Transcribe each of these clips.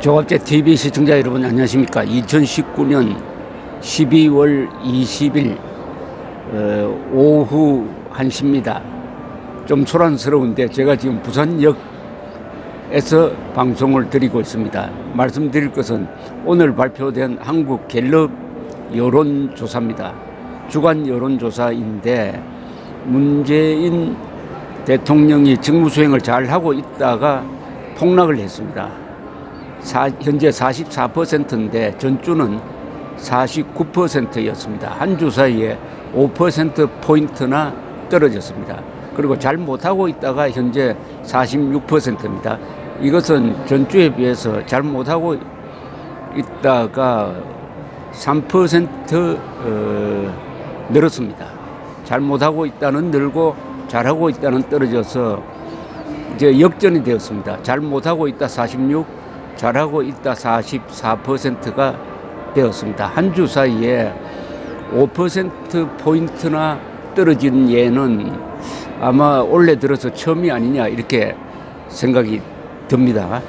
조갑제 TV 시청자 여러분 안녕하십니까. 2019년 12월 20일 오후 1시입니다. 좀 소란스러운데 제가 지금 부산역에서 방송을 드리고 있습니다. 말씀드릴 것은 오늘 발표된 한국 갤럽 여론조사입니다. 주간 여론조사인데 문재인 대통령이 직무수행을 잘하고 있다가 폭락을 했습니다. 현재 44%인데 전주는 49%였습니다. 한 주 사이에 5%포인트나 떨어졌습니다. 그리고 잘 못하고 있다가 현재 46%입니다. 이것은 전주에 비해서 잘 못하고 있다가 3% 늘었습니다. 잘 못하고 있다는 늘고 잘하고 있다는 떨어져서 이제 역전이 되었습니다. 잘 못하고 있다 46, 잘하고 있다 44%가 되었습니다. 한 주 사이에 5%포인트나 떨어진 예는 아마 올해 들어서 처음이 아니냐 이렇게 생각이 듭니다.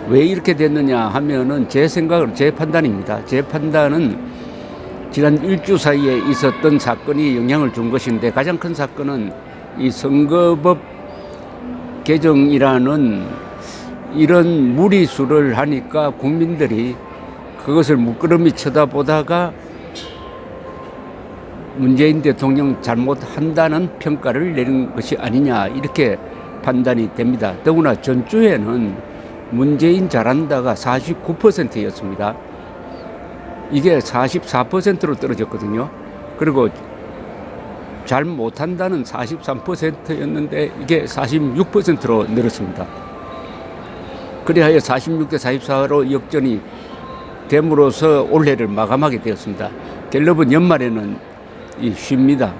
왜 이렇게 됐느냐 하면은 제 판단입니다. 제 판단은 지난 일주 사이에 있었던 사건이 영향을 준 것인데 가장 큰 사건은 이 선거법 개정이라는 이런 무리수를 하니까 국민들이 그것을 물끄러미 쳐다보다가 문재인 대통령 잘못한다는 평가를 내린 것이 아니냐 이렇게 판단이 됩니다. 더구나 전주에는 문재인 잘한다가 49%였습니다. 이게 44%로 떨어졌거든요. 그리고 잘 못한다는 43%였는데 이게 46%로 늘었습니다. 그리하여 46대 44로 역전이 됨으로써 올해를 마감하게 되었습니다. 갤럽은 연말에는 쉽니다.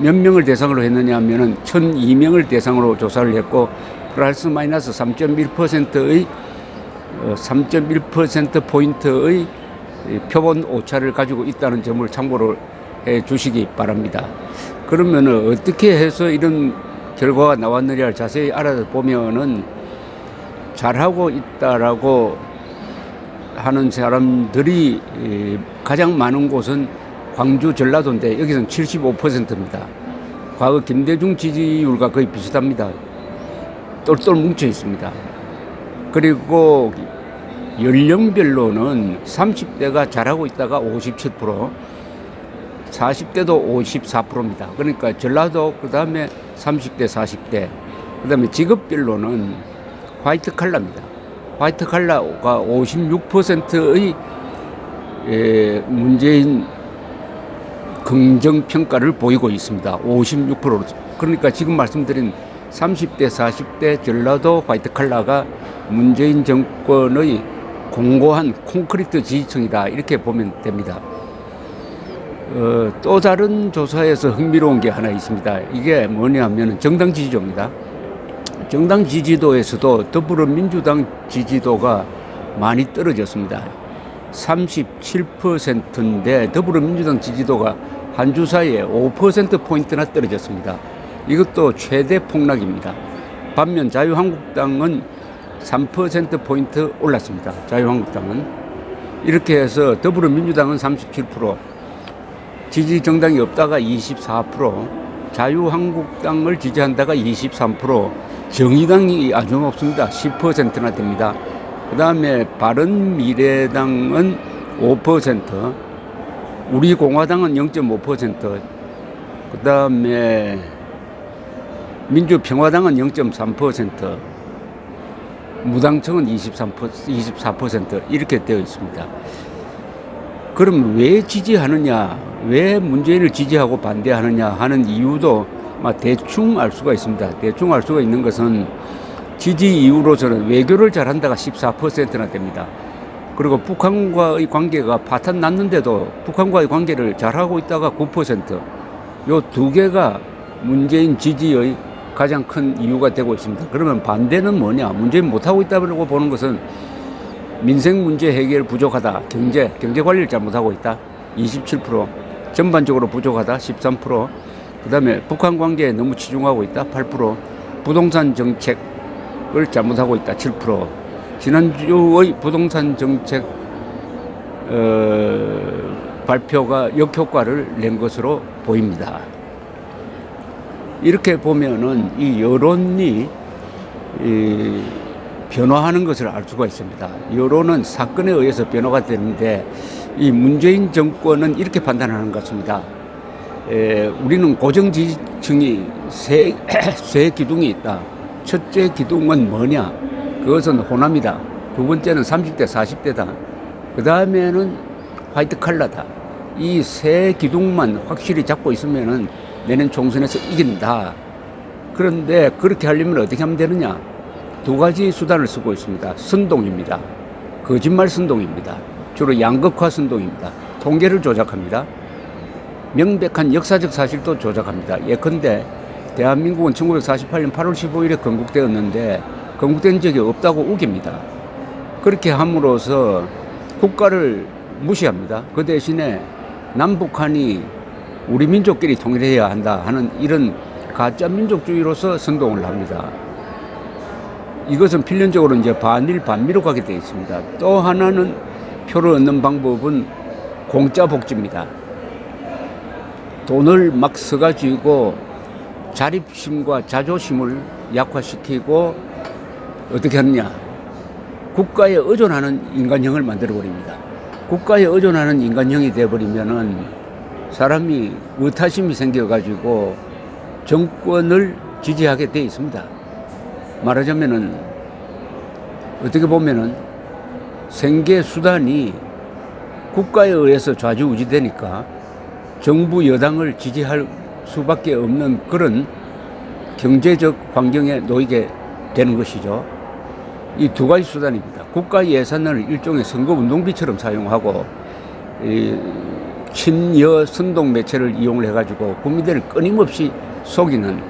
몇 명을 대상으로 했느냐 하면은 1002명을 대상으로 조사를 했고 플러스 마이너스 3.1%포인트의 표본 오차를 가지고 있다는 점을 참고로 해 주시기 바랍니다. 그러면은 어떻게 해서 이런 결과가 나왔느냐를 자세히 알아보면은 잘하고 있다라고 하는 사람들이 가장 많은 곳은 광주, 전라도인데 여기서는 75%입니다. 과거 김대중 지지율과 거의 비슷합니다. 똘똘 뭉쳐 있습니다. 그리고 연령별로는 30대가 잘하고 있다가 57%, 40대도 54%입니다. 그러니까 전라도, 그 다음에 30대, 40대, 그 다음에 직업별로는 화이트 칼라입니다. 화이트 칼라가 56%의 문재인 긍정평가를 보이고 있습니다. 56%. 그러니까 지금 말씀드린 30대, 40대 전라도 화이트 칼라가 문재인 정권의 공고한 콘크리트 지지층이다. 이렇게 보면 됩니다. 또 다른 조사에서 흥미로운 게 하나 있습니다. 이게 뭐냐면 정당 지지도입니다. 정당 지지도에서도 더불어민주당 지지도가 많이 떨어졌습니다. 37%인데 더불어민주당 지지도가 한 주 사이에 5%포인트나 떨어졌습니다. 이것도 최대 폭락입니다. 반면 자유한국당은 3%포인트 올랐습니다. 자유한국당은. 이렇게 해서 더불어민주당은 37%, 지지 정당이 없다가 24%, 자유한국당을 지지한다가 23%, 정의당이 아주 높습니다. 10%나 됩니다. 그 다음에 바른미래당은 5%, 우리공화당은 0.5%, 그 다음에 민주평화당은 0.3%, 무당층은 24% 이렇게 되어 있습니다. 그럼 왜 지지하느냐, 왜 문재인을 지지하고 반대하느냐 하는 이유도 대충 알 수가 있습니다. 대충 알 수가 있는 것은 지지 이유로서는 외교를 잘한다가 14%나 됩니다. 그리고 북한과의 관계가 파탄 났는데도 북한과의 관계를 잘하고 있다가 9%. 요 두 개가 문재인 지지의 가장 큰 이유가 되고 있습니다. 그러면 반대는 뭐냐? 문재인 못하고 있다고 보는 것은 민생 문제 해결 부족하다. 경제 관리를 잘못하고 있다. 27%. 전반적으로 부족하다. 13%. 그 다음에 북한 관계에 너무 치중하고 있다. 8%. 부동산 정책을 잘못하고 있다. 7%. 지난주의 부동산 정책 발표가 역효과를 낸 것으로 보입니다. 이렇게 보면은 이 여론이 변화하는 것을 알 수가 있습니다. 여론은 사건에 의해서 변화가 되는데 이 문재인 정권은 이렇게 판단하는 것 같습니다. 우리는 고정 지지층이 세 기둥이 있다. 첫째 기둥은 뭐냐? 그것은 호남이다. 두 번째는 30대, 40대다. 그 다음에는 화이트 칼라다. 이 세 기둥만 확실히 잡고 있으면은 내년 총선에서 이긴다. 그런데 그렇게 하려면 어떻게 하면 되느냐? 두 가지 수단을 쓰고 있습니다. 선동입니다. 거짓말 선동입니다. 주로 양극화 선동입니다. 통계를 조작합니다. 명백한 역사적 사실도 조작합니다. 예컨대 대한민국은 1948년 8월 15일에 건국되었는데 건국된 적이 없다고 우깁니다. 그렇게 함으로써 국가를 무시합니다. 그 대신에 남북한이 우리 민족끼리 통일해야 한다 하는 이런 가짜 민족주의로서 선동을 합니다. 이것은 필연적으로 이제 반일 반미로 가게 되어 있습니다. 또 하나는 표를 얻는 방법은 공짜 복지입니다. 돈을 막 써가지고 자립심과 자존심을 약화시키고 어떻게 하느냐? 국가에 의존하는 인간형을 만들어버립니다. 국가에 의존하는 인간형이 되어버리면은 사람이 의타심이 생겨가지고 정권을 지지하게 되어 있습니다. 말하자면은 어떻게 보면은 생계 수단이 국가에 의해서 좌지우지되니까 정부 여당을 지지할 수밖에 없는 그런 경제적 환경에 놓이게 되는 것이죠. 이 두 가지 수단입니다. 국가 예산을 일종의 선거운동비처럼 사용하고 친여 선동 매체를 이용을 해가지고 국민들을 끊임없이 속이는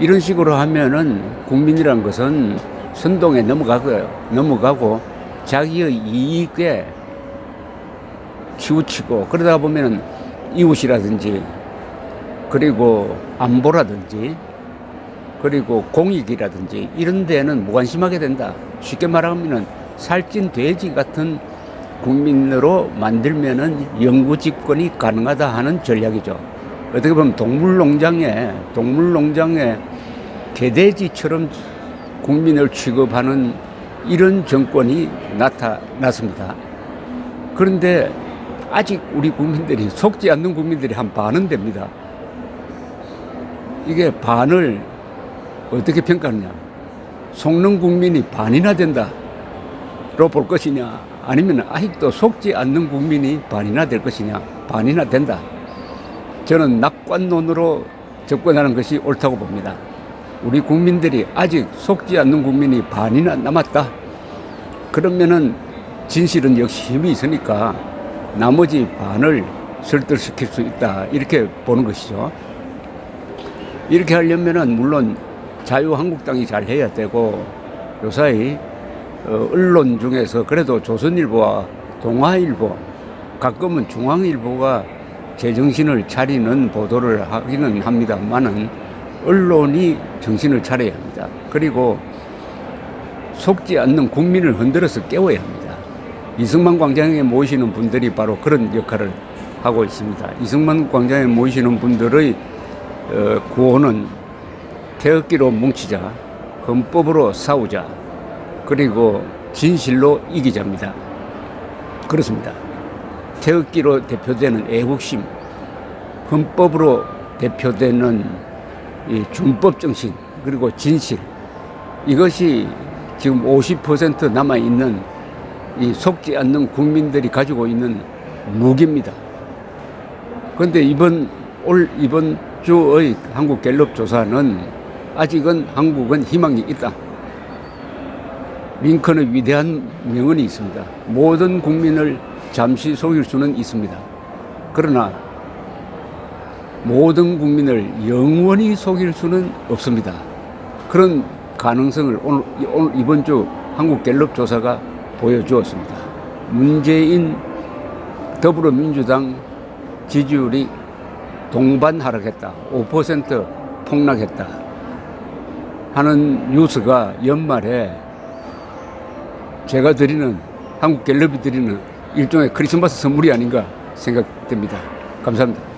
이런 식으로 하면은 국민이란 것은 선동에 넘어가고 자기의 이익에 치우치고 그러다 보면은 이웃이라든지 그리고 안보라든지 그리고 공익이라든지 이런 데는 무관심하게 된다. 쉽게 말하면 살찐 돼지 같은 국민으로 만들면은 영구 집권이 가능하다 하는 전략이죠. 어떻게 보면 동물농장에 개돼지처럼 국민을 취급하는 이런 정권이 나타났습니다. 그런데 아직 우리 국민들이 속지 않는 국민들이 한 반은 됩니다. 이게 반을 어떻게 평가하느냐? 속는 국민이 반이나 된다로 볼 것이냐? 아니면 아직도 속지 않는 국민이 반이나 될 것이냐? 반이나 된다. 저는 낙관론으로 접근하는 것이 옳다고 봅니다. 우리 국민들이 아직 속지 않는 국민이 반이나 남았다. 그러면은 진실은 역시 힘이 있으니까 나머지 반을 설득시킬 수 있다. 이렇게 보는 것이죠. 이렇게 하려면은 물론 자유한국당이 잘 해야 되고 요사이 언론 중에서 그래도 조선일보와 동아일보 가끔은 중앙일보가 제정신을 차리는 보도를 하기는 합니다만은 언론이 정신을 차려야 합니다. 그리고 속지 않는 국민을 흔들어서 깨워야 합니다. 이승만 광장에 모이시는 분들이 바로 그런 역할을 하고 있습니다. 이승만 광장에 모이시는 분들의 구호는 태극기로 뭉치자, 헌법으로 싸우자, 그리고 진실로 이기자입니다. 그렇습니다. 태극기로 대표되는 애국심, 헌법으로 대표되는 이 준법 정신, 그리고 진실, 이것이 지금 50% 남아있는 이 속지 않는 국민들이 가지고 있는 무기입니다. 그런데 이번 주의 한국 갤럽 조사는 아직은 한국은 희망이 있다. 링컨의 위대한 명언이 있습니다. 모든 국민을 잠시 속일 수는 있습니다. 그러나 모든 국민을 영원히 속일 수는 없습니다. 그런 가능성을 오늘 이번 주 한국 갤럽 조사가 보여주었습니다. 문재인 더불어민주당 지지율이 동반 하락했다. 5% 폭락했다. 하는 뉴스가 연말에 제가 드리는 한국갤럽이 드리는 일종의 크리스마스 선물이 아닌가 생각됩니다. 감사합니다.